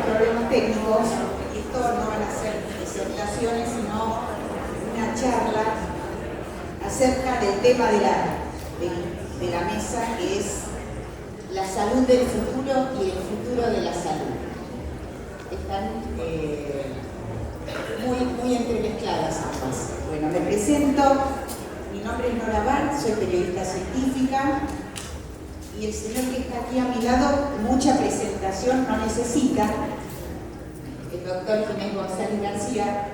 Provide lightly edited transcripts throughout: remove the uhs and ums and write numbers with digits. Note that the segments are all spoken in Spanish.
problemas técnicos. Esto no van a ser presentaciones, sino una charla acerca del tema de la mesa, que es la salud del futuro y el futuro de la salud. Están muy entremezcladas ambas. Bueno, me presento. Mi nombre es Nora Bart, soy periodista científica. Y el señor que está aquí a mi lado, mucha presentación no necesita. El doctor Ginés González García,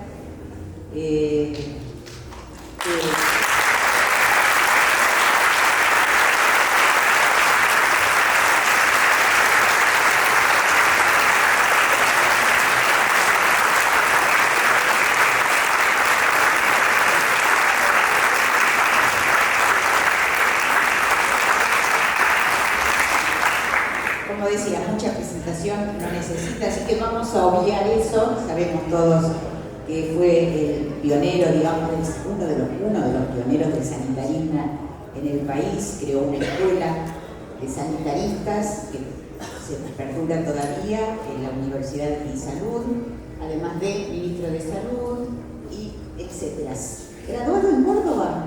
como decía, mucha presentación no necesita, así que vamos a obviar eso. Sabemos todos que fue el pionero, digamos, uno de los pioneros del sanitarismo en el país. Creó una escuela de sanitaristas que se perdura todavía en la Universidad de Salud, además de ministro de Salud y etcétera. ¿Graduado en Córdoba?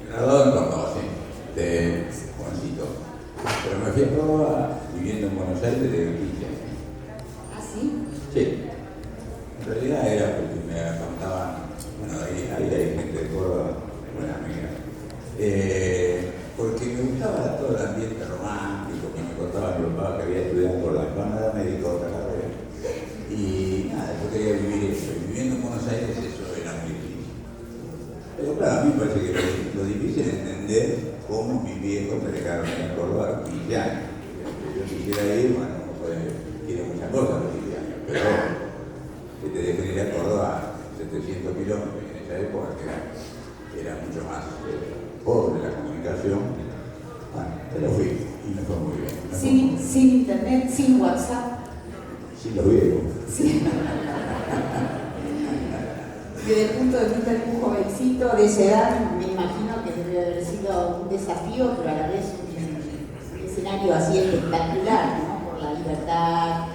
Graduado en Córdoba, sí, de Juancito. Pero me fui a Córdoba viviendo en Buenos Aires desde 15 años. ¿Ah, sí? Sí. En realidad era porque me contaban, bueno, ahí hay gente de Córdoba, buena amiga. Porque me gustaba todo el ambiente romántico, que me contaba mi papá que había estudiado en Córdoba, no era médico de otra carrera. Y nada, yo quería vivir eso. Y viviendo en Buenos Aires eso era muy difícil. Pero claro, a mí me parece que lo difícil es entender cómo mis viejos me dejaron en Córdoba a 15 años. Yo quisiera ir, bueno, tiene muchas cosas los 15 años, pero que te dejen ir a Córdoba 700 kilómetros en esa época, que era mucho más pobre la comunicación. Bueno, pero fui y me fue muy bien. Sin internet, sin WhatsApp. Sin los viejos. Sí. Desde el punto de vista de un jovencito de esa edad, me imagino que debe haber sido un desafío, pero a la vez un escenario así espectacular, ¿no? Por la libertad,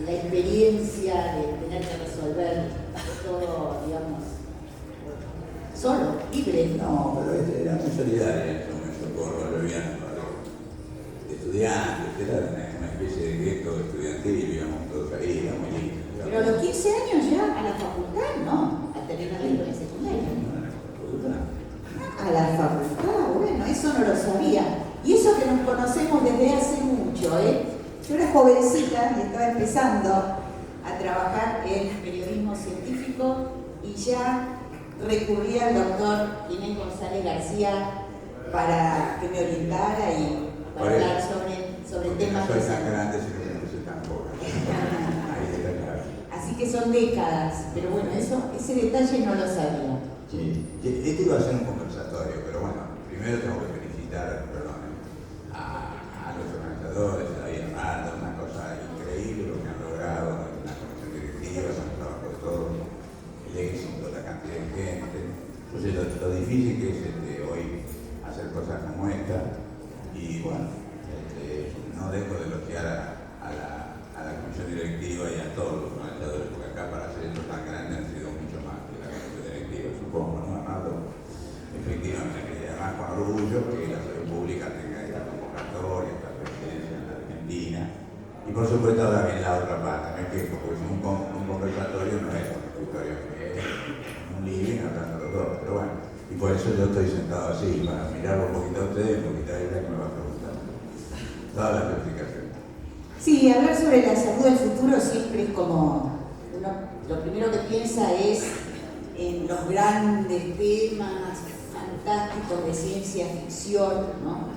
la experiencia de tener que resolver todo, digamos, solo, libre. No, pero era muy solidaria en ese momento, Córdoba, lo habían de estudiantes, era una especie de gueto estudiantil, íbamos todos ahí, era muy lindo. Pero a los 15 años ya a la facultad, ¿no? A terminar la escuela secundaria. A la facultad, bueno, eso no lo sabía. Y eso que nos conocemos desde hace mucho, ¿eh? Yo era jovencita y estaba empezando a trabajar en periodismo científico y ya recurrí al doctor Ginés González García para que me orientara y para hablar sobre temas no soy de tan salud. grande, sino que no soy tan pobre. Ahí está claro. Así que son décadas, pero bueno, ese detalle no lo sabía. Sí, este iba a ser un conversatorio, pero bueno, primero tengo que felicitar, a los organizadores, a David Armando, una cosa increíble lo que han logrado, una comisión directiva, son trabajo de todos, el éxito, la cantidad de gente. Entonces lo difícil que es hoy hacer cosas como esta, y bueno, no dejo de elogiar a la comisión directiva y a todos los organizadores, porque acá para hacer esto tan grande han sido mucho más que la comisión directiva, supongo, ¿no, Armando? Efectivamente, y además con orgullo que la salud pública tenga esta convocatoria, esta presidencia en la Argentina, y por supuesto ahora viene la otra parte, no es que porque es un conversatorio no es un escritorio, es un living hablando de todo, pero bueno, y por eso yo estoy sentado así, para mirarlo un poquito a ustedes, un poquito a ella que me va a preguntar. Toda la explicación. Sí, hablar sobre la salud del futuro siempre es como lo primero que piensa es en los grandes temas fantásticos de ciencia ficción, ¿no?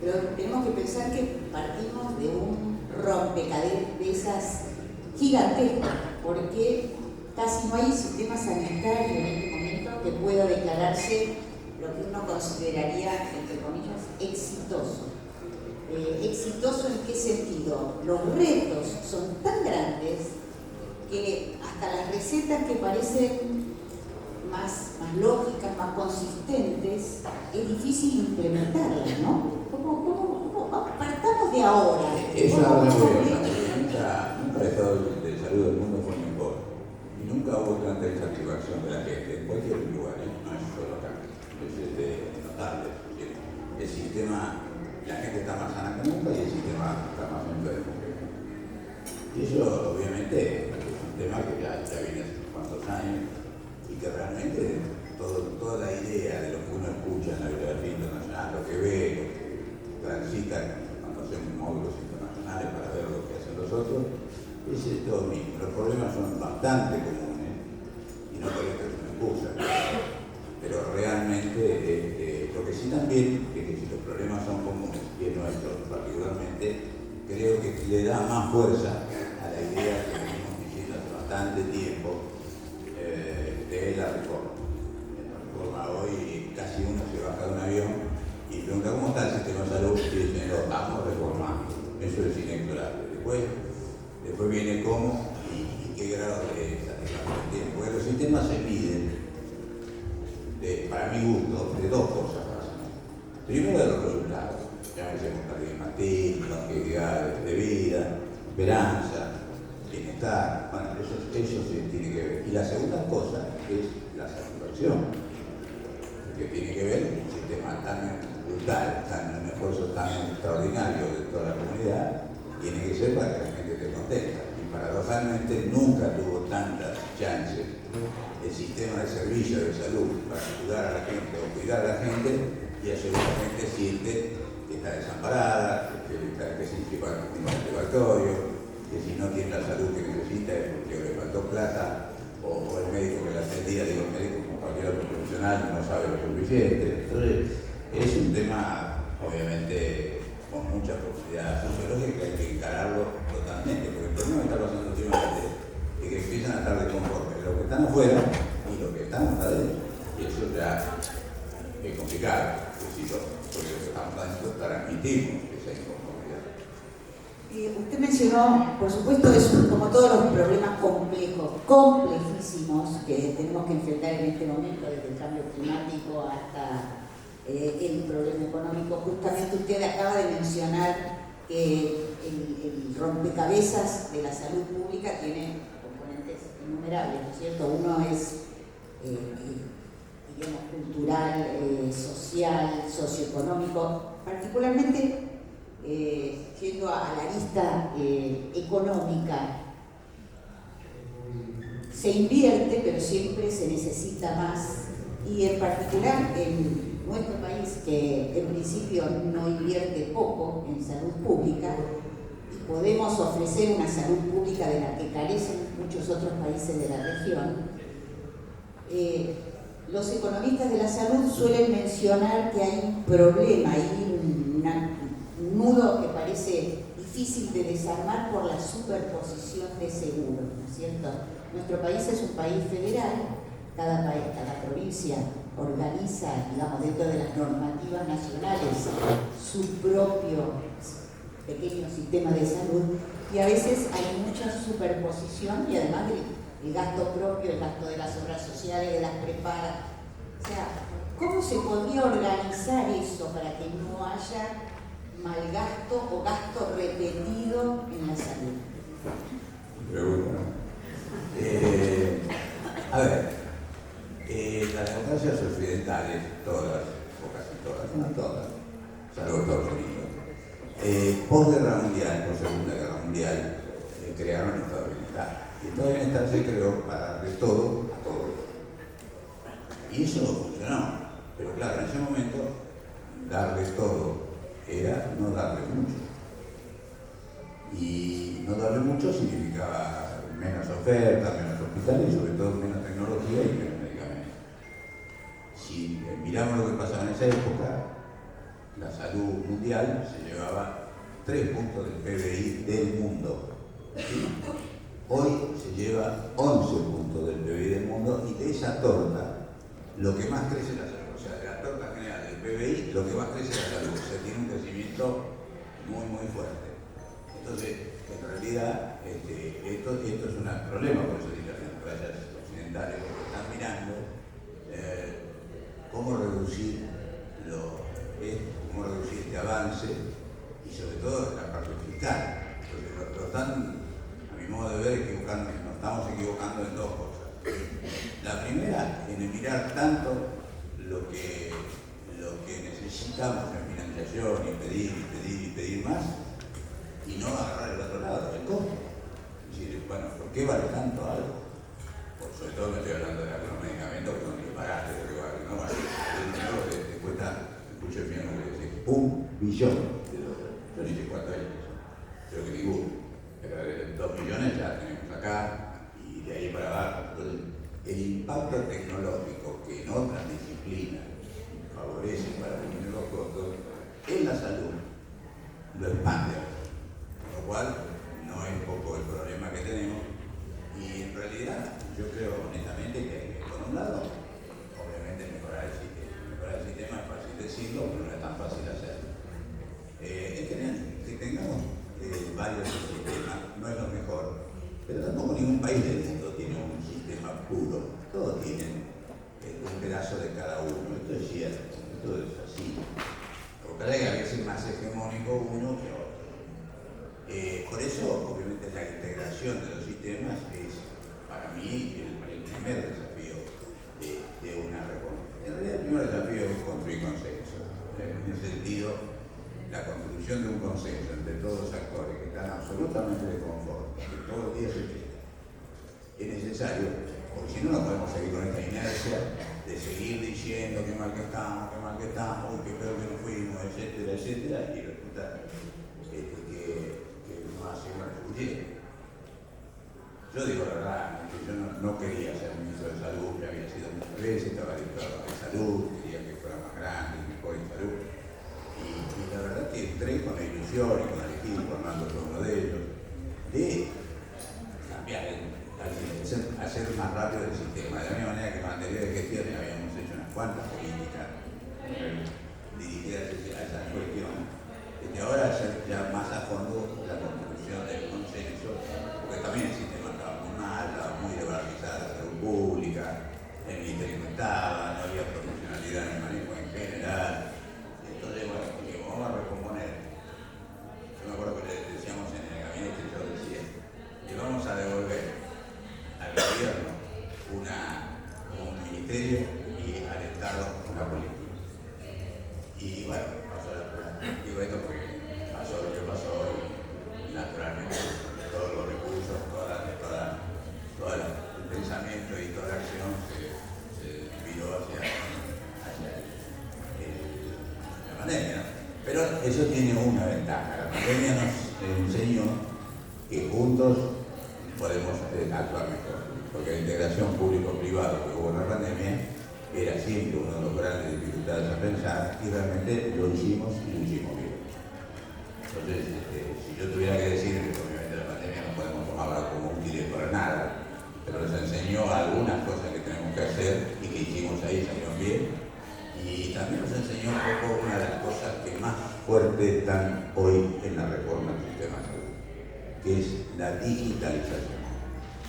Pero tenemos que pensar que partimos de un rompecabezas gigantesco, porque casi no hay sistema sanitario en este momento que pueda declararse lo que uno consideraría, entre comillas, exitoso. ¿Exitoso en qué sentido? Los retos son tan grandes que hasta las recetas que parecen más lógicas, más consistentes, es difícil implementarlas, ¿no? ¿Cómo partamos de ahora? Eso ahora voy a cuenta de insatisfacción de la gente, en cualquier lugar, no es solo acá, es notable. El sistema, la gente está más sana que nunca y el sistema está más enfermo que nunca. Y eso obviamente es un tema que ya viene hace unos cuantos años y que realmente toda la idea de lo que uno escucha en la bibliografía internacional, lo que ve, lo que transita cuando hacemos módulos internacionales para ver lo que hacen los otros, es todo mismo. Los problemas son bastante comunes y no por esto es una excusa, pero realmente lo que sí también es que si los problemas son comunes y es nuestro particularmente, creo que le da más fuerza a la idea que venimos diciendo hace bastante tiempo de la reforma. Hoy casi uno se baja de un avión y pregunta cómo está el sistema de salud y dicen, lo estamos reformando. Eso es inexorable. Después viene cómo y qué grado de satisfacción tiene. Porque los sistemas se miden, para mi gusto, de dos cosas básicamente. Primero de los resultados, ya decimos paradigmatismo, longevidad de vida, esperanza, bienestar, bueno, eso sí tiene que ver. Y la segunda cosa es la satisfacción, que tiene que ver con un sistema tan brutal, un esfuerzo tan extraordinario de toda la comunidad, tiene que ser para que la gente esté contenta. Y paradójicamente nunca tuvo tantas chances el sistema de servicio de salud para ayudar a la gente o cuidar a la gente, y así la gente siente que está desamparada, que se inscriba en un laboratorio, que si no tiene la salud que necesita es porque le faltó plata, o el médico que la atendía, digo, el médico como cualquier otro profesional no sabe lo suficiente. Entonces, es un tema, obviamente, con mucha profundidad sociológica que hay que encararlo totalmente, porque el problema que está pasando últimamente es que empiezan a estar desconformes los que están afuera y los que están adentro. Y eso ya es complicado, porque lo que estamos adentro transmitimos esa inconformidad. Usted mencionó, por supuesto, como todos los problemas complejos, complejísimos que tenemos que enfrentar en este momento, desde el cambio climático hasta el problema económico. Justamente usted acaba de mencionar que el rompecabezas de la salud pública tiene componentes innumerables, ¿no es cierto? Uno es, digamos, cultural, social, socioeconómico, particularmente yendo a la lista económica. Se invierte, pero siempre se necesita más, y en particular en nuestro país, que en principio no invierte poco en salud pública, y podemos ofrecer una salud pública de la que carecen muchos otros países de la región. Los economistas de la salud suelen mencionar que hay un problema, hay un nudo que parece difícil de desarmar por la superposición de seguros, ¿no es cierto? Nuestro país es un país federal, cada provincia organiza, digamos, dentro de las normativas nacionales su propio pequeño sistema de salud, y a veces hay mucha superposición, y además el gasto propio, el gasto de las obras sociales, de las prepagas. O sea, ¿cómo se podría organizar eso para que no haya malgasto o gasto repetido en la salud? Pregunta. A ver, las democracias occidentales, todas, o casi todas, no todas, salvo Estados Unidos, posguerra mundial, por Segunda Guerra Mundial, crearon el Estado de Bienestar. Y el Estado de Bienestar se creó para darle todo a todos. Y eso funcionó. Pero claro, en ese momento, darles todo era no darles mucho. Y no darles mucho significaba menos oferta, menos hospitales y sobre todo menos tecnología y menos medicamentos. Si miramos lo que pasaba en esa época, la salud mundial se llevaba 3 puntos del PBI del mundo. ¿Sí? Hoy se lleva 11 puntos del PBI del mundo, y de esa torta, lo que más crece es la salud. O sea, de la torta general del PBI, lo que más crece es la salud. O sea, tiene un crecimiento muy, muy fuerte. Entonces, en realidad, esto es un problema, por eso digo, las democracias occidentales, porque están mirando cómo reducir este avance, y sobre todo la parte fiscal. Porque lo están, a mi modo de ver, equivocando, nos estamos equivocando en dos cosas. La primera, en mirar tanto lo que necesitamos en financiación y pedir más, y no agarrar el otro lado, el costo. Es decir, bueno, ¿por qué vale tanto algo? Por sobre todo me estoy hablando de algunos medicamentos que son disparates, ¿no? Vale, el dinero te cuesta, escucho bien lo que decís, $1 billón de dólares. Yo ni sé cuánto es eso, creo que ninguno. Pero 2 millones ya tenemos acá y de ahí para abajo. Entonces, el impacto tecnológico que en otras disciplinas favorece para disminuir los costos, en la salud lo expande. Con lo cual, no es poco el problema que tenemos. Y en realidad, yo creo honestamente que, por un lado, obviamente mejorar el sistema. Mejorar el sistema es fácil decirlo, pero no es tan fácil hacerlo. En general, que tengamos varios sistemas no es lo mejor, pero tampoco ningún país del mundo tiene un sistema puro. Todos tienen un pedazo de cada uno. Esto es cierto, esto es así. Lo que pasa es que a veces es más hegemónico uno que otro. Por eso, obviamente, la integración de los sistemas es, para mí, el primer desafío de una reforma. En realidad, el primer desafío es construir consenso. En ese sentido, la construcción de un consenso entre todos los actores que están absolutamente de confort, que todos los días se quedan, es necesario, porque si no, no podemos seguir con esta inercia de seguir diciendo qué mal que estamos, uy, qué peor que nos fuimos, etcétera, etcétera, y resulta que no hacemos bien. Yo digo la verdad, que yo no quería ser ministro de Salud, ya había sido muchas veces, estaba diputado de Salud, quería que fuera más grande, mejor en salud. Y la verdad que entré con la ilusión y con el equipo, Armando fue uno de ellos, de cambiar, hacer más rápido el sistema. De la misma manera que en materia de gestión habíamos hecho unas cuantas políticas dirigidas a esa cuestión. Ahora hacer ya más a fondo la construcción del consenso, porque también el sistema estaba muy mal, estaba muy desvalorizada la salud pública, el ministerio no estaba, no había profesionalidad en el manejo en general. Entonces, bueno, dijimos, vamos a recomponer. Yo me acuerdo que le decíamos en el gabinete, yo decía, le vamos a devolver al gobierno un ministerio y al Estado una política. Y bueno, pasó digo esto porque pasó lo que pasó y naturalmente todos los recursos, todo el pensamiento y toda la acción se viró hacia la pandemia, ¿no? Pero eso tiene una ventaja. La pandemia nos enseñó que juntos podemos actuar mejor, porque la integración público-privado que hubo en la pandemia era siempre una de las grandes dificultades a pensar, y realmente lo hicimos y lo hicimos bien. Entonces, si yo tuviera que decir que obviamente la pandemia no podemos tomarla como útil para nada, pero nos enseñó algunas cosas que tenemos que hacer y que hicimos ahí, salieron bien, y también nos enseñó un poco una de las cosas que más fuerte están hoy en la reforma del sistema de salud, que es la digitalización.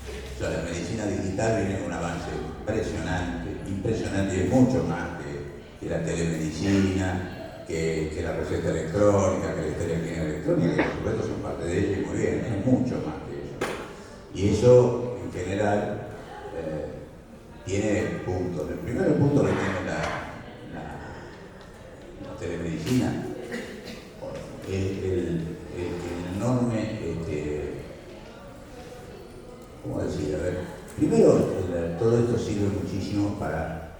O sea, la medicina digital viene con un avance impresionante, y es mucho más que la telemedicina, que la receta electrónica, que la historia clínica electrónica, que por supuesto son parte de ella y muy bien, es mucho más que eso. Y eso, en general, tiene puntos. El primer punto que tiene la telemedicina es el enorme, ¿cómo decir? A ver, primero, todo esto sirve muchísimo para,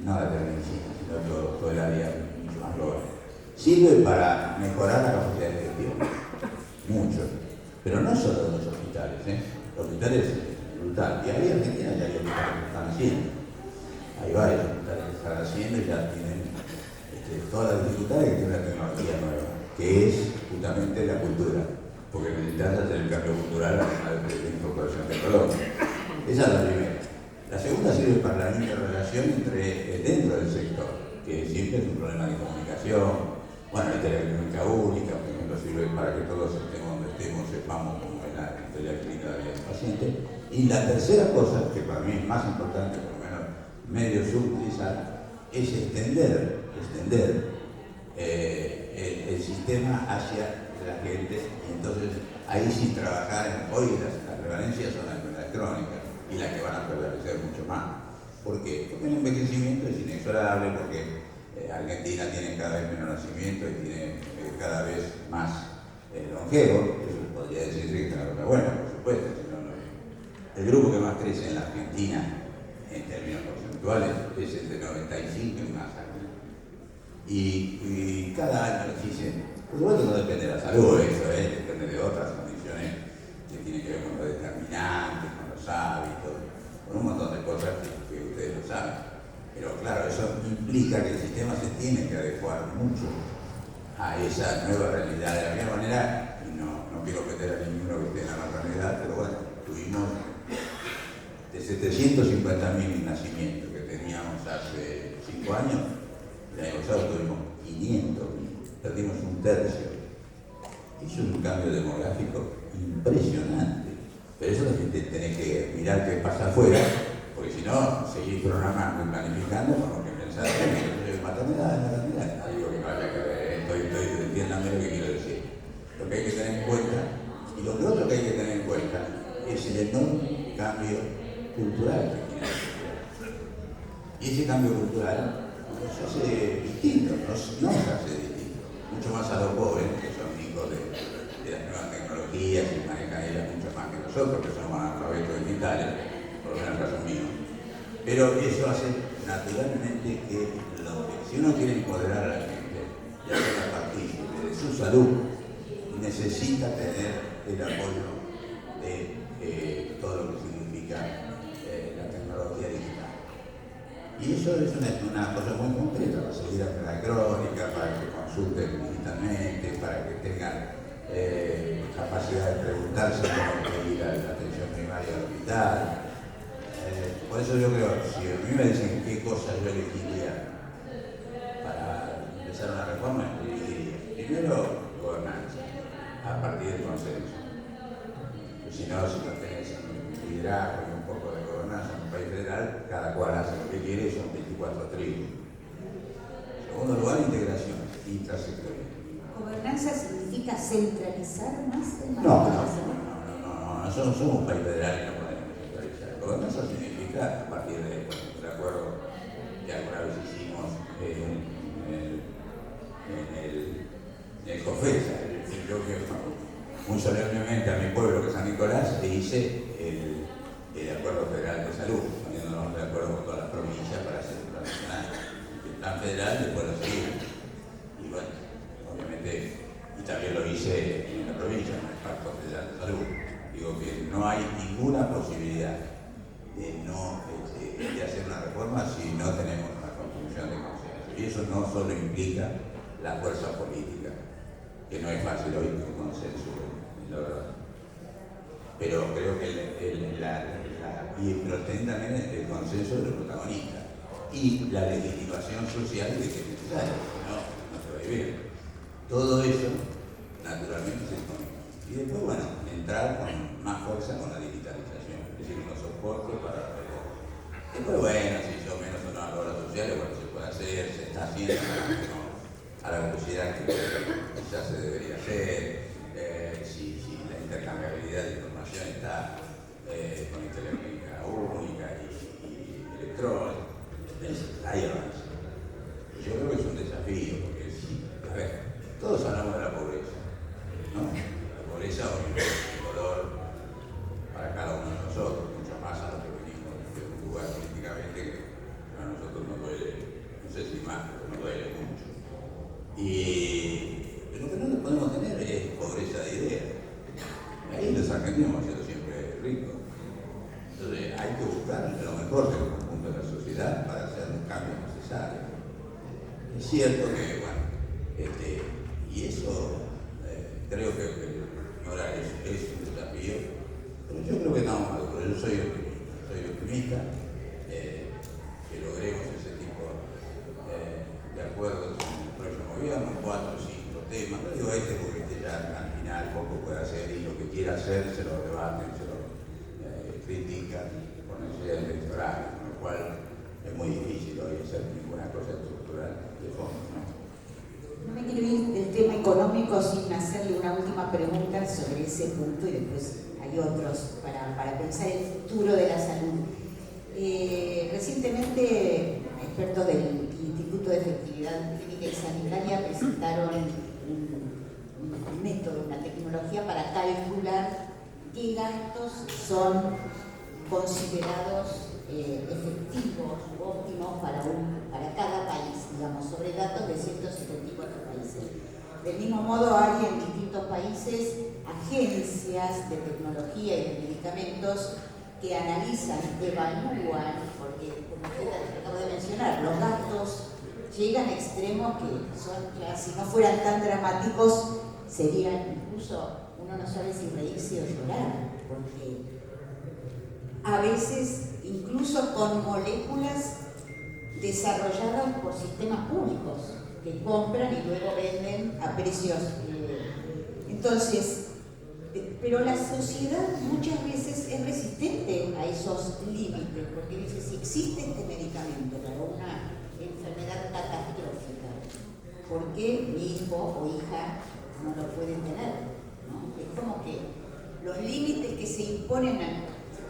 no la telemedicina, sino todo el área mucho más global. Sirve para mejorar la capacidad de gestión, mucho, pero no solo en los hospitales, Los hospitales es brutal, y ahí en Argentina ya hay hospitales que están haciendo, hay varios hospitales que están haciendo y ya tienen todas las dificultades que tiene la tecnología nueva, que es justamente la cultura, porque necesitas hacer el cambio cultural a la incorporación tecnológica. Esa es la primera. La segunda sirve para la interrelación dentro del sector, que siempre es un problema de comunicación. Bueno, la historia clínica única, por ejemplo, sirve para que todos estemos donde estemos, sepamos cómo es la historia clínica del paciente. Y la tercera cosa, que para mí es más importante, por lo menos medio subutilizar, es extender el sistema hacia la gente, y entonces ahí sí trabajar hoy las prevalencias son las electrónicas, y las que van a prevalecer mucho más. ¿Por qué? Porque el envejecimiento es inexorable, porque Argentina tiene cada vez menos nacimiento y tiene cada vez más longevo. Eso podría decirse que es una cosa buena, por supuesto. El grupo que más crece en la Argentina, en términos porcentuales, es el de 95 y más años. Y cada año les dicen, por supuesto no depende de la salud, eso, depende de otras condiciones que tienen que ver con los determinantes, con los hábitos, con un montón de cosas que ustedes lo saben. Pero claro, eso implica que el sistema se tiene que adecuar mucho a esa nueva realidad. De la misma manera, y no quiero meter a ninguno que esté en la maternidad, pero bueno, tuvimos de 750.000 nacimientos que teníamos hace 5 años, el año pasado tuvimos 500.000, perdimos un tercio. Eso es un cambio demográfico impresionante. Pero eso tenés que mirar qué pasa afuera, porque si no, seguís programando y planificando con lo que pensás en maternidad. No digo que no haya que ver, entiéndame lo que quiero decir. Lo que hay que tener en cuenta, y lo otro que hay que tener en cuenta, es el enorme cambio cultural que tiene la sociedad. Y ese cambio cultural se hace distinto, no se hace distinto. Mucho más a los jóvenes, que son hijos de las nuevas tecnologías y manejan ellas mucho más que nosotros, que somos analfabetos digitales, por lo menos en el caso mío. Pero eso hace naturalmente que si uno quiere empoderar a la gente y hacerla partícipe de su salud, necesita tener el apoyo de todo lo que significa la tecnología digital. Y eso es una cosa muy concreta, para seguir a la crónica, para que consulten digitalmente, para que tengan capacidad de preguntarse cómo pedir la atención primaria al hospital. Por eso yo creo, si a mí me dicen qué cosas yo elegiría para empezar una reforma, elegiría primero gobernanza, a partir del consenso. Si no tenés un liderazgo y un poco de gobernanza en un país federal, cada cual hace lo que quiere y son 24 tribus. En segundo lugar, integración intrasectorial. ¿Gobernanza significa centralizar más el No, nosotros somos un país federal y no podemos centralizar. Gobernanza significa, a partir de un acuerdo que alguna vez hicimos en el COFESA, yo que muy solemnemente a mi pueblo, que es San Nicolás, le hice el Acuerdo Federal de Salud, poniéndonos de acuerdo con todas las provincias para hacer el plan nacional. El plan federal después lo seguimos. Y bueno, obviamente, y también lo hice en la provincia, en el Pacto Federal de Salud. Digo que no hay ninguna posibilidad de hacer una reforma si no tenemos una construcción de consenso. Y eso no solo implica la fuerza política, que no es fácil hoy el consenso, la verdad. Pero creo que pero también el consenso de los protagonistas y la legitimación social de que es necesario, no se va a vivir. Todo eso, naturalmente, se expone. Y después, bueno, entrar con más fuerza con la digitalización, es decir, unos soportes para la reforma. Después, bueno, si yo menos o no las obras sociales, bueno, se puede hacer, se está haciendo, a la velocidad que ya se debería hacer, si la intercambiabilidad de información está con telemática única y electrónica, hay avance. Yo creo que es un desafío, porque a ver, todos hablamos de la pobreza, ¿no? La pobreza obviamente es un dolor para cada uno de nosotros, mucho más a los que venimos de un lugar políticamente que a nosotros nos duele, no sé si más, pero nos duele mucho. Pero lo que no podemos tener es pobreza de ideas. Ahí los argentinos hemos sido siempre ricos. Entonces hay que buscar lo mejor del conjunto de la sociedad para hacer los cambios necesarios. Es cierto que, bueno, y eso creo que ahora es un desafío, pero yo creo que estamos maduros. Yo soy optimista, que logremos ese tipo de acuerdos en el próximo gobierno, 4 o 5 temas. No digo porque ya al final poco puede hacer y lo que quiera hacer se lo debaten, se lo critican con necesidad electoral, con lo cual es muy difícil hoy hacer ninguna cosa estructural de fondo, ¿no? No me no quiero ir del tema económico sin hacerle una última pregunta sobre ese punto y después hay otros para pensar el futuro de la salud. Recientemente, expertos del Instituto de Efectividad Clínica y Sanitaria presentaron un método, una tecnología para calcular qué gastos son considerados efectivos u óptimos para cada país, digamos, sobre datos de 174 países. Del mismo modo, hay en distintos países agencias de tecnología y de medicamentos que analizan, evalúan, porque como usted acaba de mencionar, los gastos llegan a extremos que son, ya, si no fueran tan dramáticos, serían incluso, uno no sabe si reírse o llorar, porque a veces incluso con moléculas desarrolladas por sistemas públicos que compran y luego venden a precios. Entonces, pero la sociedad muchas veces es resistente a esos límites, porque dice, si existe este medicamento para una enfermedad catastrófica, ¿por qué mi hijo o hija no lo pueden tener? ¿No? Es como que los límites que se imponen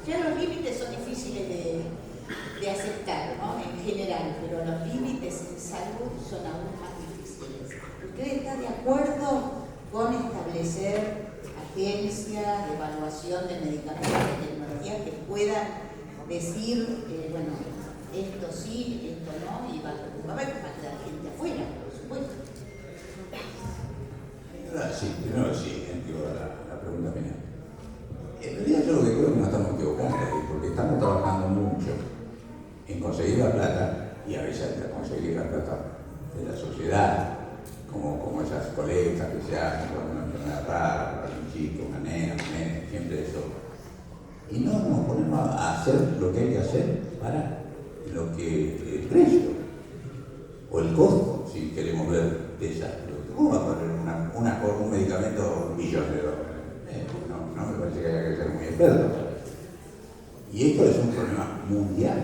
ya los límites son difíciles de aceptar, ¿no? En general, pero los límites en salud son aún más difíciles. ¿Usted está de acuerdo con establecer agencias de evaluación de medicamentos y tecnologías que puedan decir, bueno, esto sí, esto no, y va a haber que quedar gente afuera, por supuesto? Sí, primero sí, entiendo la pregunta mía. En realidad yo lo que creo es que no estamos equivocando, porque estamos trabajando mucho en conseguir la plata y a veces en conseguir la plata de la sociedad, como esas colectas que se hacen con una enfermedad rara, para un chico, una nena, siempre eso. Y no nos ponemos a hacer lo que hay que hacer para lo que el precio o el costo, si queremos ver esas. ¿Cómo va a poner un medicamento millones de dólares? No me parece que haya que ser muy experto. Y esto es un problema mundial,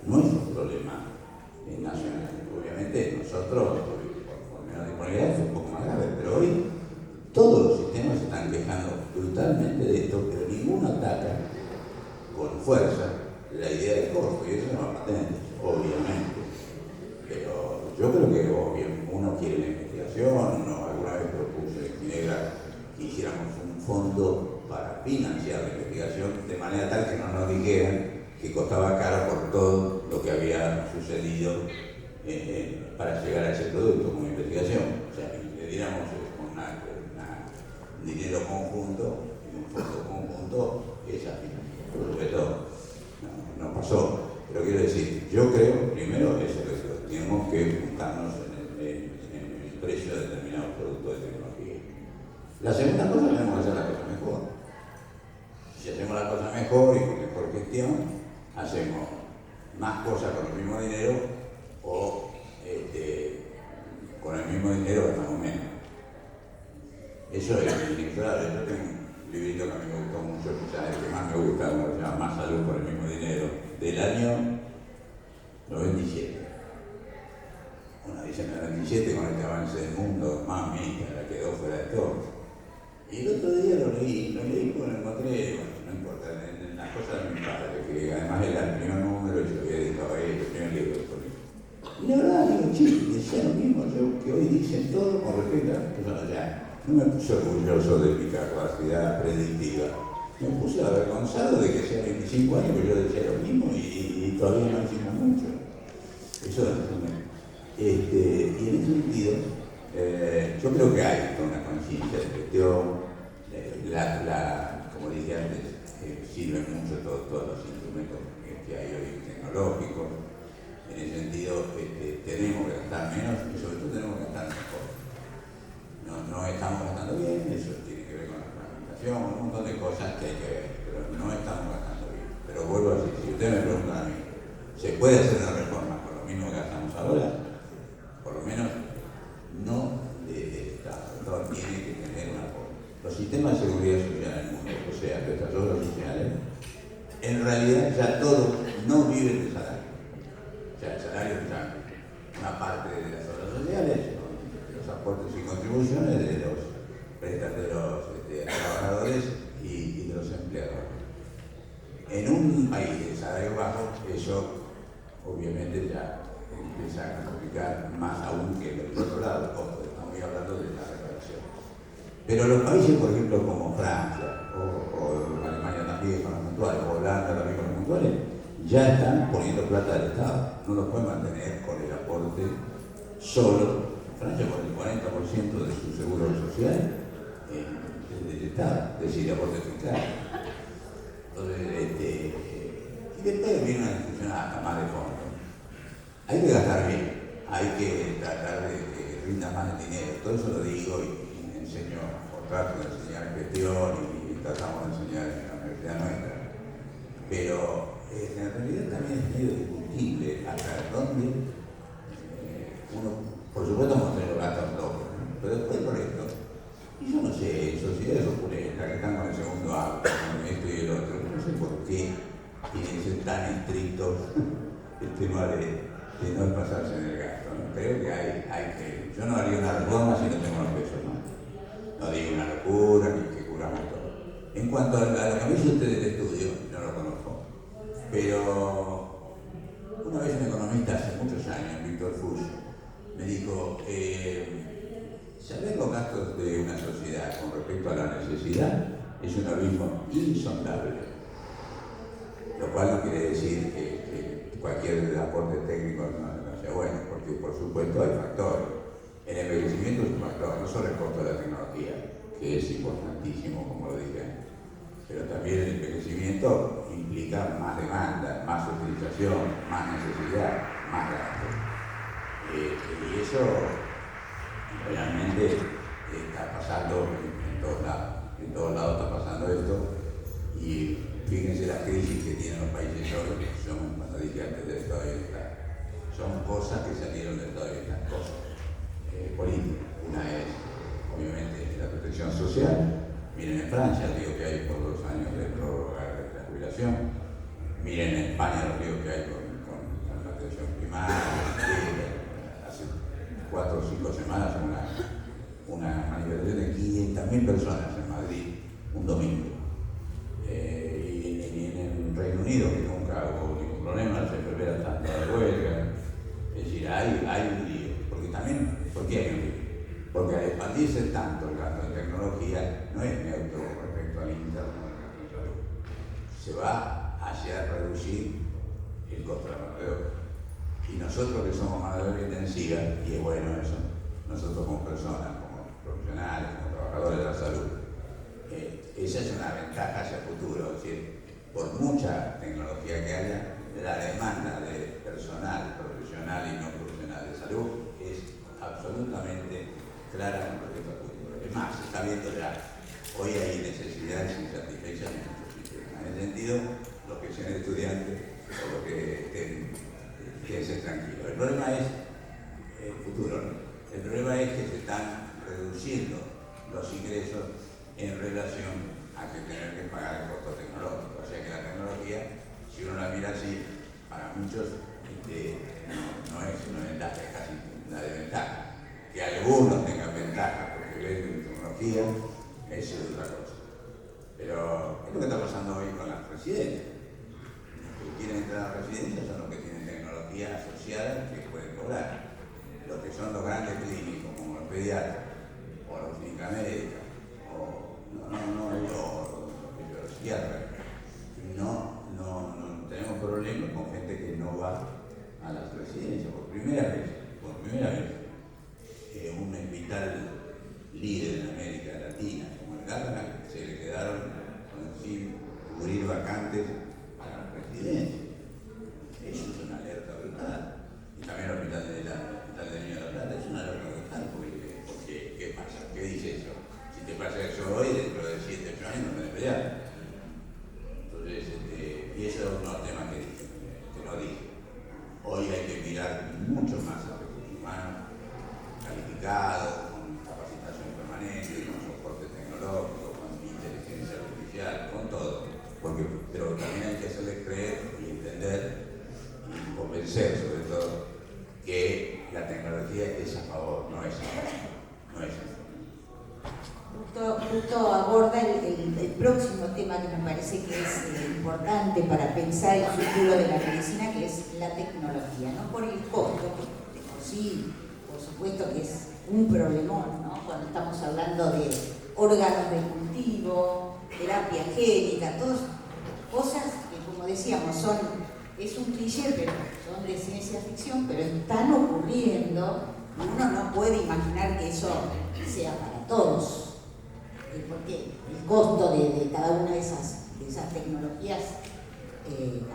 no es un problema nacional. Obviamente nosotros, por menos disponibilidad, es un poco más grave, pero hoy todos los sistemas se están quejando brutalmente de esto, pero ninguno ataca con fuerza la idea del costo, y eso no va a patente, obviamente. Pero yo creo que uno quiere la investigación, alguna vez propuse en Ginebra que hiciéramos un fondo para financiar la investigación de manera tal que no nos dijeran que costaba caro por todo lo que había sucedido para llegar a ese producto como investigación. O sea, que le diéramos un dinero conjunto y un fondo conjunto, esa por supuesto no pasó. Pero quiero decir, yo creo, primero, eso que tenemos que juntarnos en el precio de determinados productos de tecnología. La segunda cosa, tenemos que hacer la cosa mejor. Si hacemos la cosa mejor y con mejor gestión, hacemos más cosas con el mismo dinero o con el mismo dinero gastamos menos. Eso es inexorable. Yo tengo un librito que a mí me gustó mucho, quizás el que más me gusta, uno se llama Más salud por el mismo dinero, del año 97. Uno dice en el 97 con este avance del mundo, mami, la quedó fuera de todo. Y el otro día lo leí porque lo encontré, bueno, no importa, en las cosas de mi padre, que además era el primer número y yo había dedicado a él, el primer libro del colegio. Y la verdad, digo, chicos, decía lo mismo que hoy dicen todo con respecto a esto, ya. No me puse orgulloso de mi capacidad predictiva. Me puse avergonzado de que sea 25 años que yo decía lo mismo y todavía no hicimos mucho. Eso es y en ese sentido, yo creo que hay una conciencia de gestión, como dije antes, sirven mucho todos los instrumentos que hay hoy tecnológicos. En ese sentido, tenemos que gastar menos y sobre todo tenemos que gastar mejor. No estamos gastando bien, eso tiene que ver con la fragmentación, un montón de cosas que hay que ver, pero no estamos gastando bien. Pero vuelvo a decir, si ustedes me preguntan a mí, ¿se puede hacer una reforma con lo mismo que gastamos ahora? Por lo menos no de Estado. Todo tiene que tener una forma. Los sistemas de seguridad social en el mundo, o sea, nuestras obras sociales, en realidad ya todos no viven de salario. O sea, el salario es una parte de las obras sociales, los aportes Pero los países, por ejemplo, como Francia, o Alemania también con los mutuales, o Holanda también con los mutuales, ya están poniendo plata del Estado. No los pueden mantener con el aporte solo. Francia con el 40% de su seguro social del Estado, es decir, aporte fiscal. Entonces, y después viene una discusión hasta más de fondo. Hay que gastar bien, hay que tratar de que rinda más el dinero. Todo eso lo digo y enseño, o trato de enseñar en gestión y tratamos de enseñar en la universidad nuestra. Pero en realidad también es medio discutible hasta dónde uno, por supuesto, no lo gasta un toque, pero después por esto. Y yo no sé, sociedades opulentas que están con el segundo acto, con esto y el otro, no sé por qué tienen que ser tan estrictos el tema de no pasarse en el gasto. ¿No? Creo que hay que. Yo no haría una reforma si no tengo los pesos, ¿no? No digo una locura ni que curamos todo. En cuanto a lo que me dice usted del estudio, no lo conozco, pero una vez un economista hace muchos años, Víctor Fuchs, me dijo, saber los gastos de una sociedad con respecto a la necesidad es un abismo insondable, lo cual no quiere decir que cualquier aporte técnico no sea bueno, porque por supuesto hay factores. El envejecimiento es un factor, no solo el costo de la tecnología, que es importantísimo, como lo dije, pero también el envejecimiento implica más demanda, más utilización, más necesidad, más gasto. Y eso realmente está pasando en todos lados. En todos lados está pasando esto. Y fíjense las crisis que tienen los países hoy, son, cuando dije antes, del estado de bienestar. Son cosas que salieron del estado de bienestar, cosas políticas. Una es, obviamente, la protección social. Miren en Francia el lío que hay por 2 años de prórroga de la jubilación. Miren en España los líos que hay con la atención primaria. Hace 4 o 5 semanas una manifestación de 500.000 personas en Madrid un domingo. Y en el Reino Unido, que nunca hubo ningún problema, las enfermeras están todas de huelga. Es decir, hay un lío. ¿Por qué hay un lío? Porque al expandirse tanto el gasto en tecnología, no es neutro respecto al interno del gasto en salud. Se va hacia reducir el costo de la mano de obra. Y nosotros que somos mano de obra intensiva, y es bueno eso, nosotros como personas, como profesionales, como trabajadores de la salud, esa es una ventaja hacia el futuro. Es decir, por mucha tecnología que haya, la demanda de personal profesional y no profesional de salud es absolutamente clara con respecto al futuro. Es más, se está viendo ya, hoy hay necesidades insatisfechas en nuestro sistema. En ese sentido, los que sean estudiantes o los que estén tranquilos. El problema es el futuro, ¿no? El problema es que se están reduciendo los ingresos en relación a que tener que pagar el costo tecnológico. O sea que la tecnología, si uno la mira así, para muchos no es una ventaja, es casi una desventaja. Que algunos tengan ventaja porque venden tecnología, eso es otra cosa. Pero es lo que está pasando hoy con las residencias. Los que quieren entrar a residencias son los que tienen tecnología asociada que pueden cobrar. Los que son los grandes clínicos, como los pediatras, o los clínicas médicas, o los psiquiatras, no tenemos problemas con gente que no va a las residencias por primera vez. Un hospital líder en América Latina, como el Garrahan, se le quedaron sin cubrir vacantes a las residencias. Eso es una alerta brutal. Y también el Hospital de Niños de la Plata es una alerta brutal, porque ¿qué pasa? ¿Qué dice eso? Si te pasa eso hoy, dentro de 7 o 8 años no tenés pelear. Entonces, y eso es uno de los temas que no dije. Hoy hay que mirar mucho más a recursos humanos, calificados, con capacitación permanente, con soporte tecnológico, con inteligencia artificial, con todo. Pero también hay que hacerles creer y entender y convencer, sobre todo, que la tecnología es a favor, no es a favor. Justo aborda el próximo tema que me parece que es importante para pensar el futuro de la medicina, que es la tecnología, no por el costo, que sí, por supuesto que es un problemón, ¿no? Cuando estamos hablando de órganos de cultivo, terapia génica, todas cosas que, como decíamos, es un cliché, pero son de ciencia ficción, pero están ocurriendo. Uno no puede imaginar que eso sea para todos, porque el costo de cada una de esas tecnologías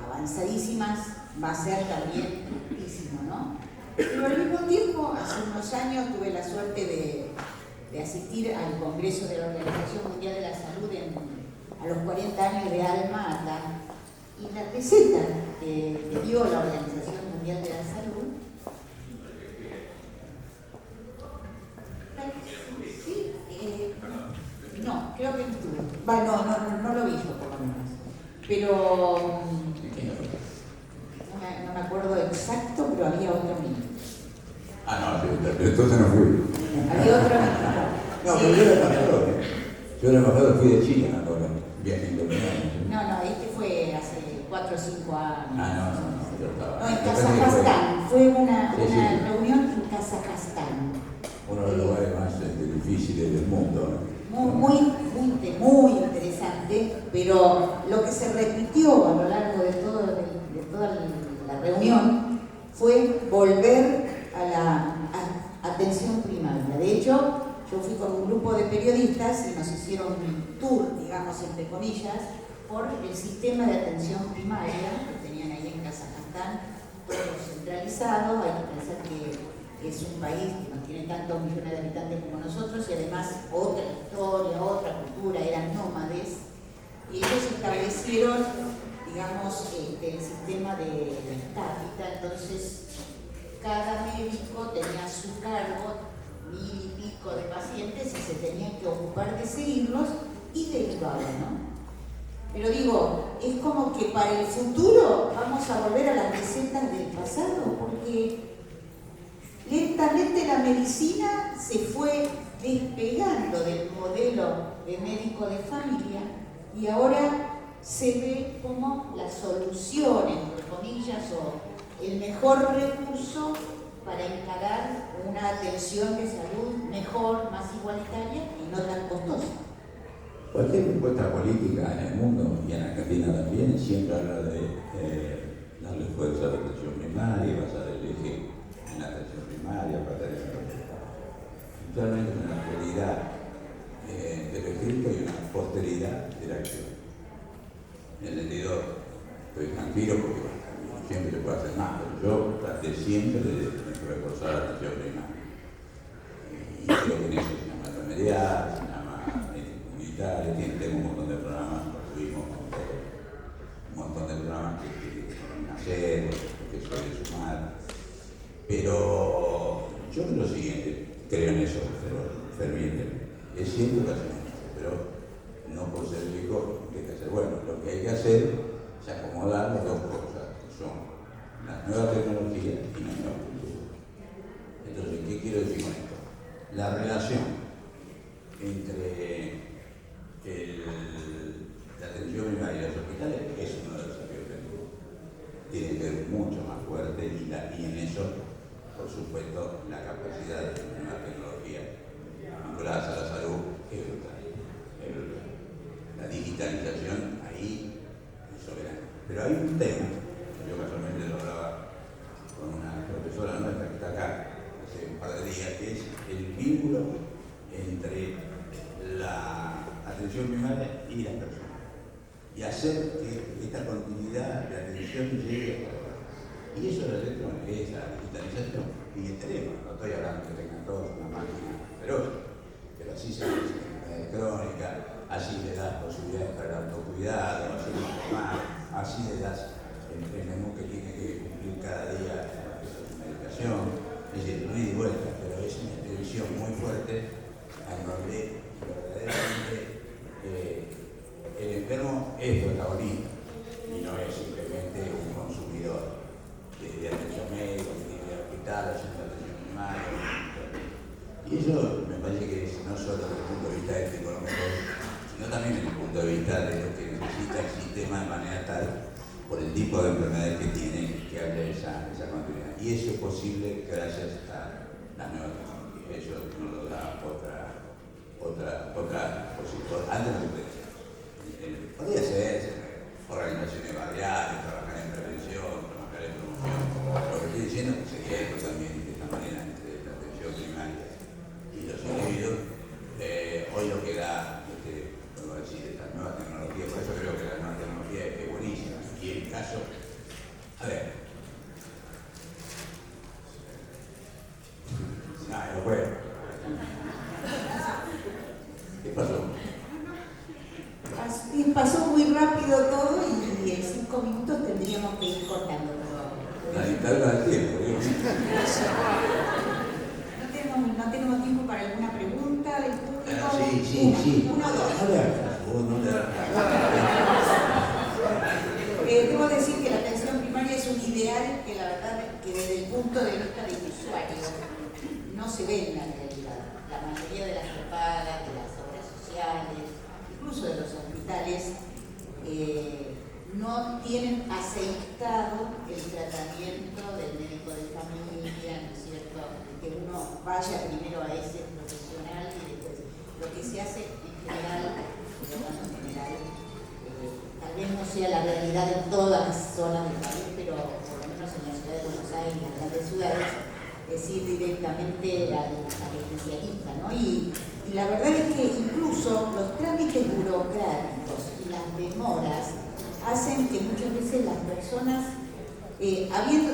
avanzadísimas va a ser también altísimo, ¿no? Pero al mismo tiempo, hace unos años tuve la suerte de asistir al Congreso de la Organización Mundial de la Salud a los 40 años de Alma Ata, y la receta que dio la Organización Mundial de la Salud, no, creo que no estuvo. Bueno, no lo vi yo por lo menos. Pero no me acuerdo exacto, pero había otro ministro. Ah, no, sí, entonces no fui. Había otro ministro. No, pero yo era embajador. Yo era embajador, fui de China ahora, viaje internacional. No, este fue hace 4 o 5 años. Ah, no, yo estaba. No, en Kazajstán. Fue una Sí. reunión en Kazajstán. Uno de los lugares más difíciles del mundo, ¿no? Muy interesante, pero lo que se repitió a lo largo de toda la reunión fue volver a la atención primaria. De hecho, yo fui con un grupo de periodistas y nos hicieron un tour, digamos, entre comillas, por el sistema de atención primaria que tenían ahí en Kazajstán, todo centralizado. Hay que pensar que es un país que no tiene tantos millones de habitantes como nosotros y además otra historia, otra cultura, eran nómades, y ellos establecieron, digamos, el sistema de cápita. Entonces cada médico tenía a su cargo 1000 y pico de pacientes y se tenían que ocupar de seguirlos y derivarlos, ¿no? Pero digo, es como que para el futuro vamos a volver a las recetas del pasado, porque lentamente la medicina se fue despegando del modelo de médico de familia y ahora se ve como la solución, entre comillas, o el mejor recurso para encarar una atención de salud mejor, más igualitaria y no tan costosa. Cualquier propuesta política en el mundo y en Argentina también siempre habla de darle fuerza a la atención primaria, basar el eje en la atención primaria, para tener resultados. Actualmente una prioridad del escrito y una posteridad de la acción. En el sentido, estoy tranquilo porque siempre se puede hacer más, pero yo traté siempre de reforzar la atención primaria. Y creo que en eso se llama remediar, se llama comunitario, tengo un montón de programas, construimos un montón de programas que quieren hacer, que suelen sumar. Pero yo creo lo siguiente, creo en eso, pero fervientemente. Es cierto que hacemos, pero no por ser viejo hay que hacer. Bueno, lo que hay que hacer es acomodar las dos cosas, que son las nuevas tecnologías y la nueva cultura. Entonces, ¿qué quiero decir con esto? La relación entre la atención primaria y los hospitales es uno de los desafíos del mundo. Tiene que ser mucho más fuerte y en eso, por supuesto, la capacidad de una tecnología vinculadas a la salud es brutal. La digitalización ahí es soberana. Pero hay un tema, yo casualmente lo hablaba con una profesora nuestra que está acá hace un par de días, que es el vínculo entre la atención primaria y las personas. Y hacer que esta continuidad de atención llegue a todos. Y eso es la digitalización. Y tenemos, no estoy hablando que tengan todos una máquina feroz, pero así se hace electrónica, así le das posibilidades para el autocuidado, así le das así le das el menú que tiene que cumplir cada día su medicación. Es decir, no hay vuelta, pero es una televisión muy fuerte en donde verdaderamente el enfermo es protagonista y no es simplemente un consumidor de atención médica, que tiene que ir al hospital, haciendo atención primaria. Y eso me parece que es no solo desde el punto de vista ético, sino también desde el punto de vista de lo que necesita el sistema de manera tal, por el tipo de enfermedad que tiene, que haya esa continuidad. Y eso es posible gracias a la nueva tecnología. Eso nos lo da otra Antes no se podía hacer. Podía ser organizaciones barriales, trabajar en prevención, trabajar en promoción. Lo que estoy diciendo es que sería esto también de esta manera entre la atención primaria y los individuos. Hoy lo que da, vuelvo a decir, esta nueva tecnología, por eso creo que la nueva tecnología es buenísima. Y el caso, a ver, no puedo. ¿Qué pasó? Pasó muy rápido todo y en 5 minutos tendríamos que ir cortando. La dictadura del tiempo, digo. No tenemos tiempo para alguna pregunta del público. Sí. Una, dos. No le hagas Debo decir que la atención primaria es un ideal que la verdad que desde el punto de vista del usuario no se ve en la realidad. La mayoría de las prepagas, de las obras sociales, incluso de los hospitales, no tienen aceitado el tratamiento del médico de familia, ¿no es cierto? Que uno vaya primero a ese profesional y después lo que se hace en general, tal vez no sea la realidad en todas las zonas del país, pero por lo menos en la ciudad de Buenos Aires, en las grandes ciudades, es ir directamente al especialista, ¿no? Y la verdad es que incluso los trámites burocráticos y las demoras hacen que muchas veces las personas,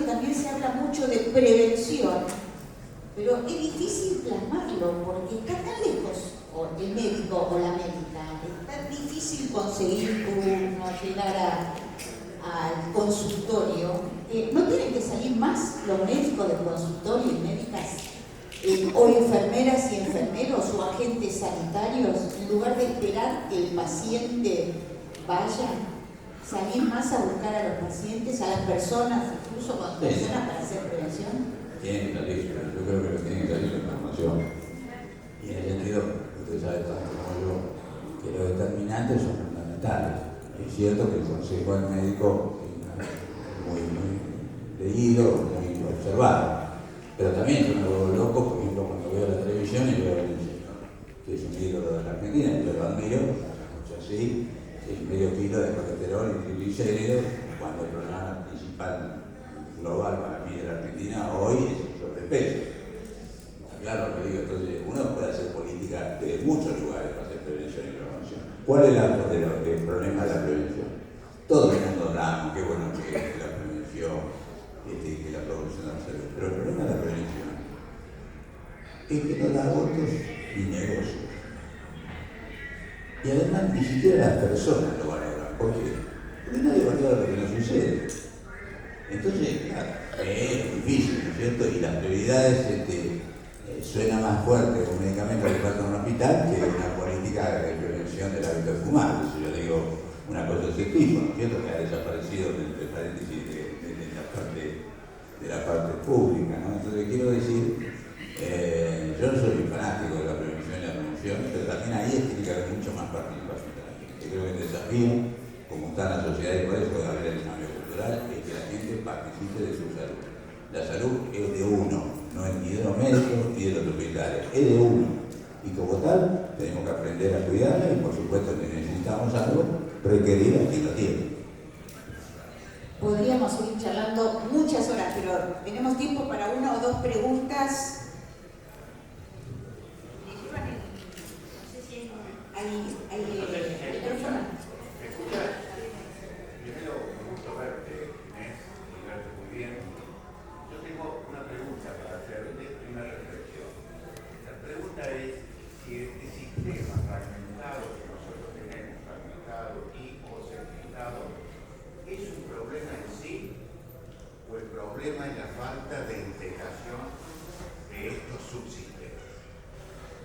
también se habla mucho de prevención, pero es difícil plasmarlo porque está tan lejos, o el médico o la médica, es tan difícil conseguir turno, llegar al consultorio. ¿No tienen que salir más los médicos del consultorio y médicas, o enfermeras y enfermeros o agentes sanitarios, en lugar de esperar que el paciente vaya? Salir más a buscar a los pacientes, a las personas, incluso con personas para hacer prevención. Tiene que salir, yo creo que lo tiene que salir la información. Y en ese sentido, usted sabe tanto como yo, que los determinantes son fundamentales. Es cierto que el consejo del médico es muy leído, muy observado. Pero también yo me vuelvo loco, por ejemplo, cuando veo la televisión y veo a un señor que es un ídolo de la Argentina, yo lo admiro, mucho así, medio kilo de colesterol y triglicéridos, cuando el problema principal global para mí de la Argentina hoy es el sobrepeso. Claro, lo que digo, entonces uno puede hacer política de muchos lugares para hacer prevención y promoción. ¿Cuál es el problema de la prevención? Todo el mundo hablamos, qué bueno que la prevención, que la promoción de la salud, pero el problema de la prevención es que no da votos ni negocios. Y además ni siquiera las personas lo valoran. ¿Por qué? Porque nadie valora lo que no sucede. Entonces, claro, es difícil, ¿no es cierto? Y las prioridades suena más fuerte un medicamento que falta en un hospital que una política de prevención del hábito de fumar. Eso yo digo una cosa de ese tipo, ¿no es cierto? Que ha desaparecido entre paréntesis de la parte pública, ¿no? Entonces quiero decir, yo no soy un fanático de la prevención y la promoción, pero también ahí tiene que haber mucho más participación. Yo creo que el desafío, como está en la sociedad y por eso debe haber el cambio cultural, es que la gente participe de su salud. La salud es de uno, no es ni de los médicos ni de los hospitales, es de uno. Y como tal, tenemos que aprender a cuidarla y por supuesto que necesitamos algo, requerir a quien lo tiene. Podríamos seguir charlando muchas horas, pero tenemos tiempo para una o dos preguntas. ¿Hay micrófono? Primero, un gusto verte, Inés, y verte muy bien. Yo tengo una pregunta para hacer de primera reflexión. La pregunta es si este sistema fragmentado que nosotros tenemos, fragmentado y o segmentado, ¿es un problema en sí o el problema es la falta de integración de estos subsistemas?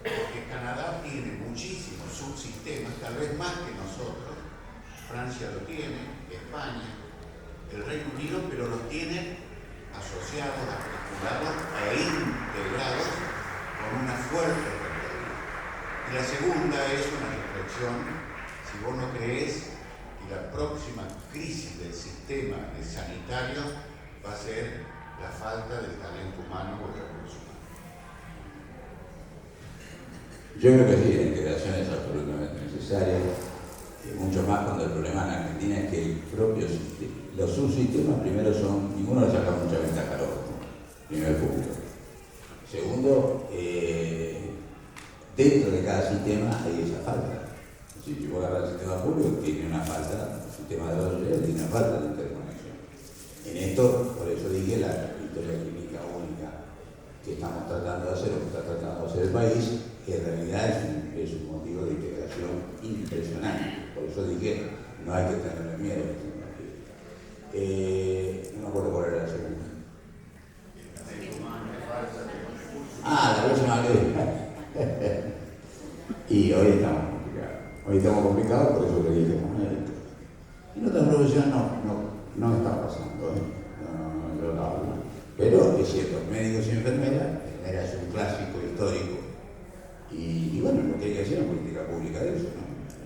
Porque Canadá tiene muchísimos subsistemas, tal vez más que nosotros. Francia lo tiene, España, el Reino Unido, pero los tienen asociados, articulados e integrados con una fuerte red. Y la segunda es una reflexión, si vos no creés que la próxima crisis del sistema sanitario va a ser la falta del talento humano o el recurso humano. Yo creo que sí, la integración es absolutamente necesaria. necesarias, mucho más cuando el problema en Argentina es que el propio los subsistemas primero ninguno le saca mucha ventaja al otro, primer punto. Segundo, dentro de cada sistema hay esa falta. Si vos agarras el sistema público, tiene una falta, el sistema de datos tiene una falta de interconexión. En esto, por eso dije, la historia clínica única que estamos tratando de hacer, o que está tratando de hacer el país, que en realidad es un motivo de integración impresionante. Por eso dije, no hay que tenerle miedo a la tecnología. No me acuerdo cuál era la segunda. La próxima ley. Y hoy estamos complicados, por eso le dije, en otra profesión no está pasando, yo lo hablo. Pero es cierto, médicos y enfermeras es un clásico histórico. Y bueno, lo que hay que hacer es política pública de eso, ¿no?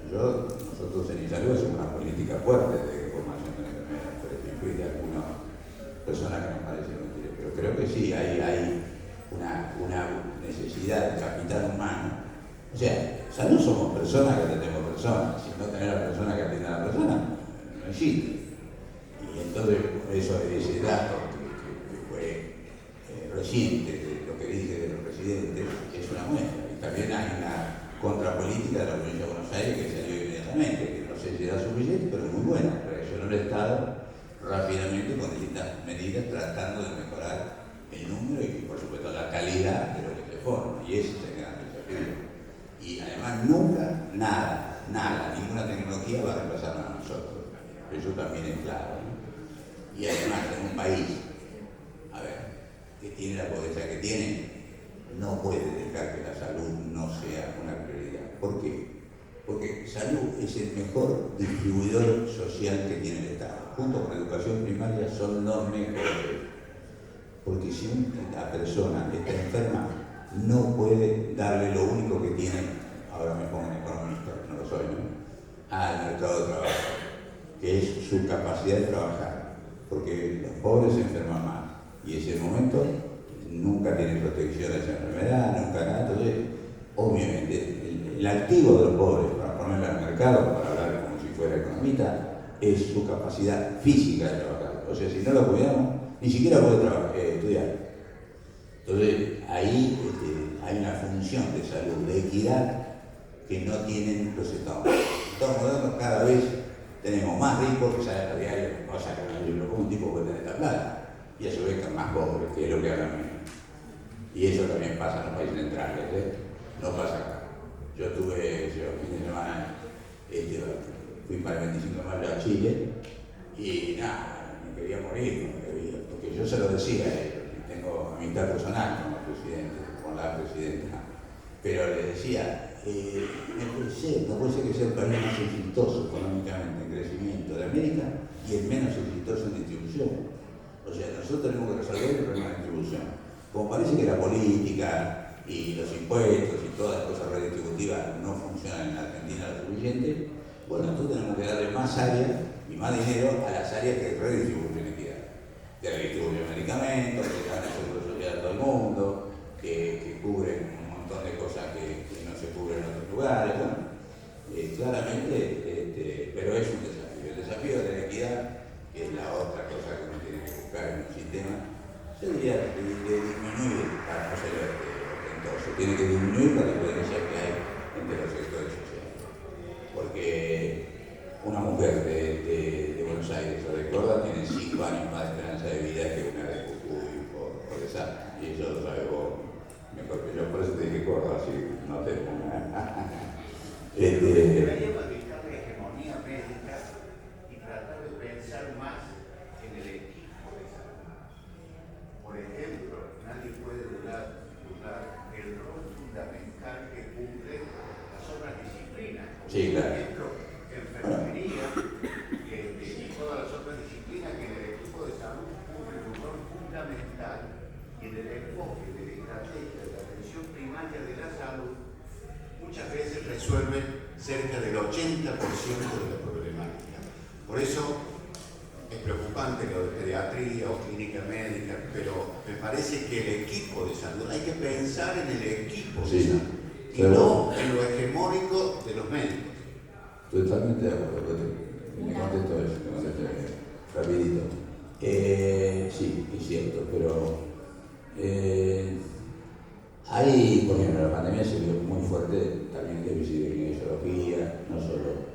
Nosotros en Salud hacemos una política fuerte de formación de enfermeras, por ejemplo, y de algunas personas que nos parecen útiles. Pero creo que sí, hay una necesidad de capital humano. O sea, salud somos personas que atendemos personas. Si no tener a la persona que atiende a la persona, no existe. Y entonces, ese dato que fue reciente, de lo que dije de los residentes, es una muestra. Y también hay una contrapolítica de la provincia de Buenos Aires que salió inmediatamente, que no sé si era suficiente, pero muy buena. Reaccionó el Estado rápidamente con distintas medidas tratando de mejorar el número y, por supuesto, la calidad de lo que se forma. Y ese es el gran desafío. Y además nunca, nada, ninguna tecnología va a reemplazarnos a nosotros. Eso también es claro, ¿no? Y además en un país, que tiene la pobreza que tiene, no puede dejar que la salud no sea una prioridad. ¿Por qué? Porque salud es el mejor distribuidor social que tiene el Estado. Junto con educación primaria son los mejores. Porque si una persona está enferma, no puede darle lo único que tiene, ahora me pongo en economista, no lo soy, ¿no?, al mercado de trabajo, que es su capacidad de trabajar, porque los pobres se enferman más, y ese momento nunca tiene protección de esa enfermedad, nunca nada. Entonces, obviamente, el activo de los pobres, para ponerlo al mercado, para hablar como si fuera economista, es su capacidad física de trabajar. O sea, si no lo cuidamos, ni siquiera puede estudiar. Entonces, ahí hay una función de salud, de equidad, que no tienen los estados. Estamos modernos cada vez tenemos más ricos que salen a diario, o sea, un tipo puede tener esta plata, y a su vez más pobres, que es lo que hablan menos. Y eso también pasa en los países centrales, no pasa acá. Yo tuve el fin de semana, fui para el 25 de mayo a Chile, y nada, me quería morir, porque yo se lo decía a ellos. Tengo amistad personal con el presidente, con la presidenta, pero le decía, no puede ser que sea el país más exitoso económicamente en crecimiento de América y el menos exitoso en distribución. O sea, nosotros tenemos que resolver el problema de distribución. Como parece que la política y los impuestos y todas las cosas redistributivas no funcionan en Argentina lo suficiente, bueno, nosotros tenemos que darle más áreas y más dinero a las áreas que redistribuyen equidad. Que redistribuyen medicamentos, que dan el seguro social a todo el mundo, que cubren un montón de cosas que no se cubren en otros lugares. Bueno, claramente, pero es un desafío. El desafío de la equidad, que es la otra cosa que uno tiene que buscar en un sistema, yo diría de disminuir, para no ser ostentoso, tiene que disminuir la diferencia que hay entre los sectores sociales. Porque una mujer de Buenos Aires o de Córdoba tiene 5 años más de esperanza de vida que una de Jujuy o de Salta. Y eso lo sabe vos mejor que yo, por eso te dije Córdoba, así no te pongas. Deberíamos evitar la hegemonía médica y tratar de pensar más en el equipo de salud. Por ejemplo, nadie puede dudar el rol fundamental que cumplen las otras disciplinas. Sí, claro. Por ejemplo, enfermería y todas las otras disciplinas que en el equipo de salud cumplen un rol fundamental y en el enfoque de la estrategia de la atención primaria de la salud muchas veces resuelven cerca del 80% de la problemática. Por eso es preocupante lo de pediatría o clínica médica, pero me parece que el equipo de salud, hay que pensar en el equipo de salud y no en lo hegemónico de los médicos. Totalmente de acuerdo. Me contesto eso, rapidito. Sí, es cierto, pero hay, por ejemplo, la pandemia se vio muy fuerte también de kinesiología, no solo.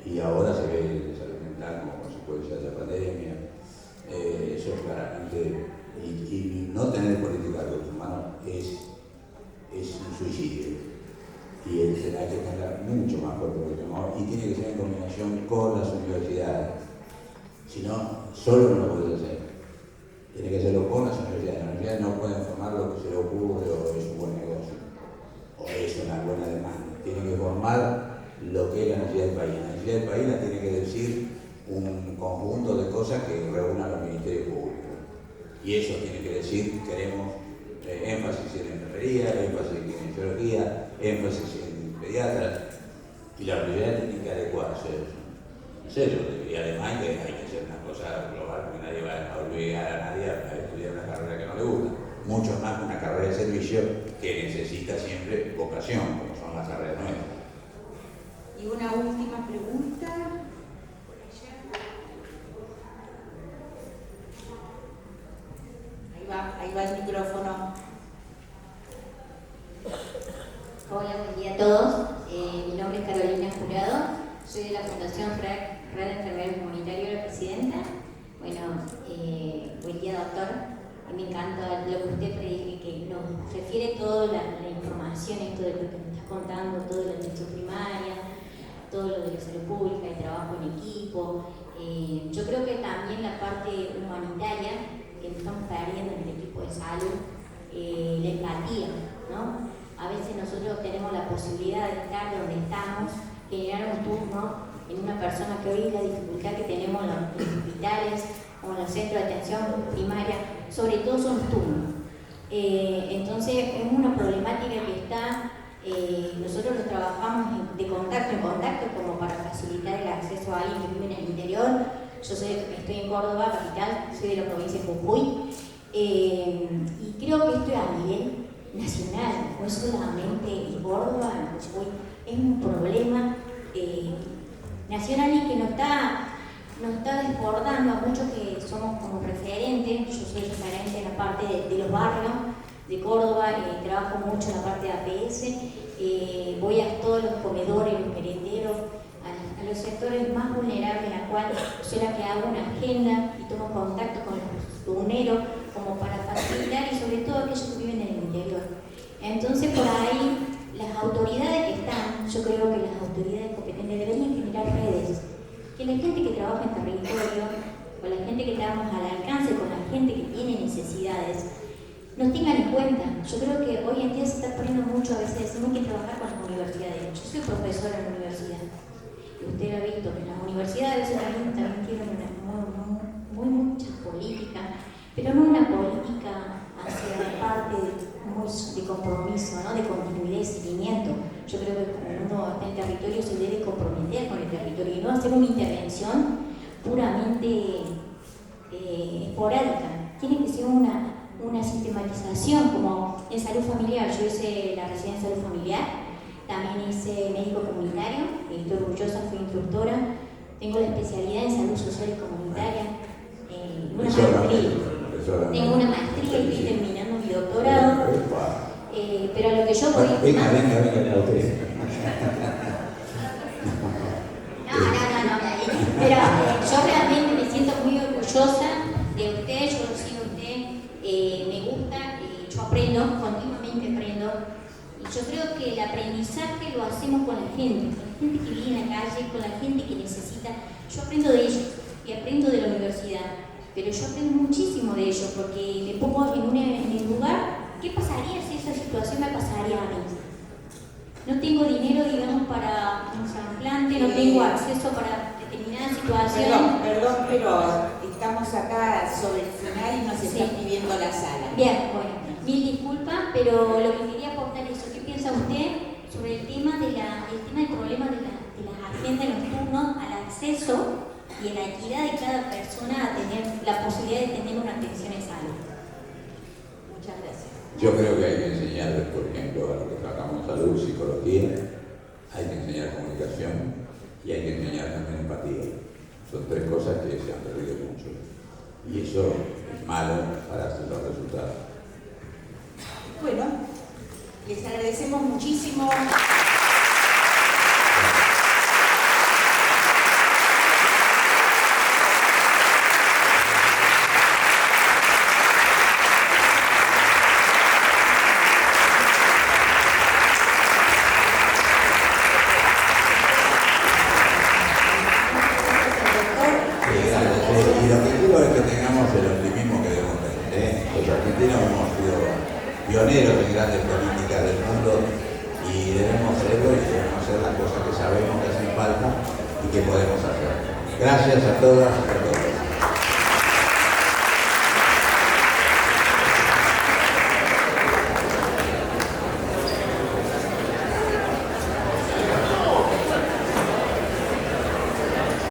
Y ahora se ve de salud mental como consecuencia de la pandemia. Eso claramente, y no tener política de recursos humanos es un suicidio. Y él tendrá que tener mucho más fuerte que tenemos y tiene que ser en combinación con las universidades. Si no, solo no lo puedes hacer. Tiene que hacerlo con las universidades. Las universidades no pueden formar lo que se le ocurre o es un buen negocio o es una buena demanda. Tienen que formar lo que es la necesidad del país. La necesidad del país la tiene que decir un conjunto de cosas que reúnan los ministerios públicos. Y eso tiene que decir, queremos énfasis en enfermería, énfasis en kinesiología, énfasis en pediatras, y la universidad tiene que adecuarse a eso. En serio, y además que hay que hacer una cosa global, porque nadie va a obligar a nadie a estudiar una carrera que no le gusta, mucho más que una carrera de servicio que necesita siempre vocación, como son las carreras nuestras. Y una última pregunta. Ahí va el micrófono. Hola, buen día a todos. Mi nombre es Carolina Jurado, soy de la Fundación Red de Enfermeros Comunitarios, la presidenta. Bueno, buen día, doctor. Me encanta lo que usted que nos refiere toda la información, esto de lo que me está contando, todo de la atención primaria, todo lo de la salud pública, el trabajo en equipo. Yo creo que también la parte humanitaria que estamos perdiendo en el equipo de salud, la empatía, ¿no? A veces nosotros tenemos la posibilidad de estar donde estamos, generar un turno en una persona que hoy la dificultad que tenemos en los hospitales o en los centros de atención primaria, sobre todo son los turnos. Entonces es una problemática que está, nosotros lo trabajamos de contacto en contacto como para facilitar el acceso a alguien que vive en el interior. Yo estoy en Córdoba, capital, soy de la provincia de Jujuy, y creo que esto es a nivel nacional, no es solamente en Córdoba, en Jujuy, es un problema nacional y que nos está desbordando a muchos que somos como referentes. Yo soy referente en la parte de los barrios de Córdoba, trabajo mucho en la parte de APS, voy a todos los comedores, los merenderos, a los sectores más vulnerables, en la cual soy la que hago una agenda y tomo contacto con los turneros como para facilitar y sobre todo aquellos que viven en el interior. Entonces por ahí las autoridades que están, yo creo que las autoridades competentes deberían generar redes, que la gente que trabaja en territorio, con la gente que estamos al alcance, con la gente que tiene necesidades, nos tengan en cuenta. Yo creo que hoy en día se está poniendo mucho, a veces decimos que trabajar con las universidades. Yo soy profesora en la universidad. Usted lo ha visto, que las universidades a veces también tienen muchas políticas, pero no una política hacia la parte de compromiso, ¿no? De continuidad y seguimiento. Yo creo que cuando uno está en el territorio se debe comprometer con el territorio y no hacer una intervención puramente esporádica. Tiene que ser una sistematización, como en salud familiar. Yo hice la residencia de salud familiar. También hice médico comunitario, estoy orgullosa, fui instructora, tengo la especialidad en salud social y comunitaria, una maestría. Tengo una maestría y estoy terminando mi doctorado, pero a lo que yo voy... Venga, usted. No, pero yo realmente me siento muy orgullosa de usted, yo lo sigo a usted, me gusta, yo aprendo, continuamente aprendo. Yo creo que el aprendizaje lo hacemos con la gente que vive en la calle, con la gente que necesita. Yo aprendo de ellos y aprendo de la universidad, pero yo aprendo muchísimo de ellos porque me pongo en el lugar, ¿qué pasaría si esa situación me pasaría a mí? No tengo dinero, digamos, para un trasplante, no tengo acceso para determinadas situaciones. Perdón, pero estamos acá sobre el final y nos están pidiendo la sala. Bien, bueno, mil disculpas, pero lo que quería aportar es eso. ¿Qué piensa usted sobre el tema del problema de las agendas, los turnos, al acceso y a la equidad de cada persona a tener la posibilidad de tener una atención en salud? Muchas gracias. Yo creo que hay que enseñar, por ejemplo, a los que trabajamos en salud, psicología, hay que enseñar comunicación, y hay que enseñar también empatía. Son tres cosas que se han perdido mucho y eso es malo para hacer los resultados. Bueno, les agradecemos muchísimo. Y lo que quiero es que tengamos el optimismo que debemos tener. Los argentinos hemos sido pioneros en grandes políticas del mundo y debemos serlo y debemos hacer las cosas que sabemos que hacen falta y que podemos hacer. Gracias a todas y a todos.